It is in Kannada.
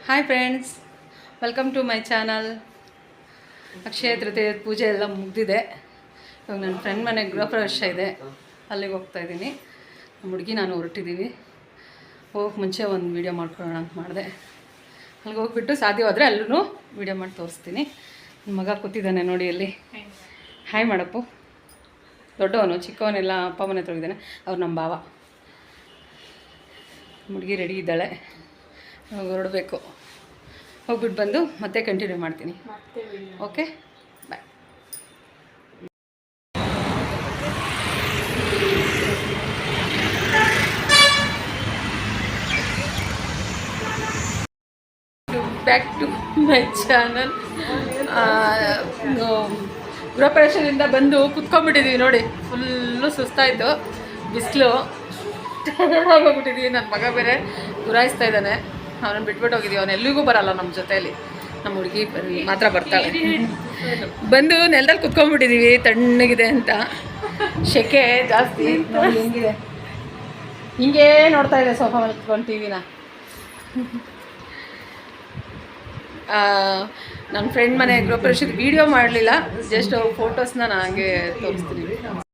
Hi friends, welcome to my channel. Akshaya Tritiya ಪೂಜೆ ಎಲ್ಲ ಮುಗಿದಿದೆ. ಇವಾಗ ನನ್ನ ಫ್ರೆಂಡ್ ಮನೆಗೆ ಗೃಹಪ್ರವೇಶ ಇದೆ, ಅಲ್ಲಿಗೆ ಹೋಗ್ತಾಯಿದ್ದೀನಿ. ನಮ್ಮ ಹುಡುಗಿ ನಾನು ಹೊರಟಿದ್ದೀವಿ. ಹೋಗೋಕ್ಕೆ ಮುಂಚೆ ಒಂದು ವೀಡಿಯೋ ಮಾಡ್ಕೊಳ್ಳೋಣ ಅಂತ ಮಾಡಿದೆ. ಅಲ್ಲಿಗೆ ಹೋಗ್ಬಿಟ್ಟು ಸಾಧ್ಯವಾದರೆ ಅಲ್ಲೂ ವೀಡಿಯೋ ಮಾಡಿ ತೋರಿಸ್ತೀನಿ. ನನ್ನ ಮಗ ಕೂತಿದ್ದಾನೆ ನೋಡಿ ಅಲ್ಲಿ. ಹಾಯ್ ಮಾಡಪ್ಪು. ದೊಡ್ಡವನು, ಚಿಕ್ಕವನೆಲ್ಲ ಅಪ್ಪ ಮನೆ ಹತ್ರ ಹೋಗಿದ್ದಾನೆ. ಅವ್ರು ನಮ್ಮ ಭಾವ. ಹುಡುಗಿ ರೆಡಿ ಇದ್ದಾಳೆ, ಹೊರಡಬೇಕು. ಹೋಗ್ಬಿಟ್ಟು ಬಂದು ಮತ್ತೆ ಕಂಟಿನ್ಯೂ ಮಾಡ್ತೀನಿ. Okay, bye. Back to my channel. ಗೃಹಪ್ರವೇಶದಿಂದ ಬಂದು ಕುತ್ಕೊಂಡ್ಬಿಟ್ಟಿದ್ದೀವಿ ನೋಡಿ. ಫುಲ್ಲು ಸುಸ್ತಾಯಿತು, ಬಿಸಿಲು ಹೋಗ್ಬಿಟ್ಟಿದ್ದೀವಿ. ನನ್ನ ಮಗ ಬೇರೆ ಗುರಾಯಿಸ್ತಾ ಇದ್ದಾನೆ. ಅವನನ್ನು ಬಿಟ್ಬಿಟ್ಟು ಹೋಗಿದ್ದೀವಿ. ಅವನು ಎಲ್ಲಿಗೂ ಬರಲ್ಲ ನಮ್ಮ ಜೊತೆಯಲ್ಲಿ. ನಮ್ಮ ಹುಡುಗಿ ಮಾತ್ರ ಬರ್ತಾಳೆ. ಬಂದು ನೆಲದಲ್ಲಿ ಕುತ್ಕೊಂಡ್ಬಿಟ್ಟಿದ್ದೀವಿ, ತಣ್ಣಗಿದೆ ಅಂತ. ಸೆಕೆ ಜಾಸ್ತಿ ನೋಡಿ ಹೆಂಗಿದೆ. ಹಿಂಗೇ ನೋಡ್ತಾ ಇದೆ ಸೋಫಾ ಮೇಲೆ ಕುತ್ಕೊಂಡು ಟಿವಿನ. ನನ್ನ ಫ್ರೆಂಡ್ ಮನೆ ಗೃಹಪ್ರವೇಶದ ವೀಡಿಯೋ ಮಾಡಲಿಲ್ಲ, ಜಸ್ಟ್ ಫೋಟೋಸ್ನ ನಾನು ಹಾಗೆ ತೋರಿಸ್ತೀನಿ.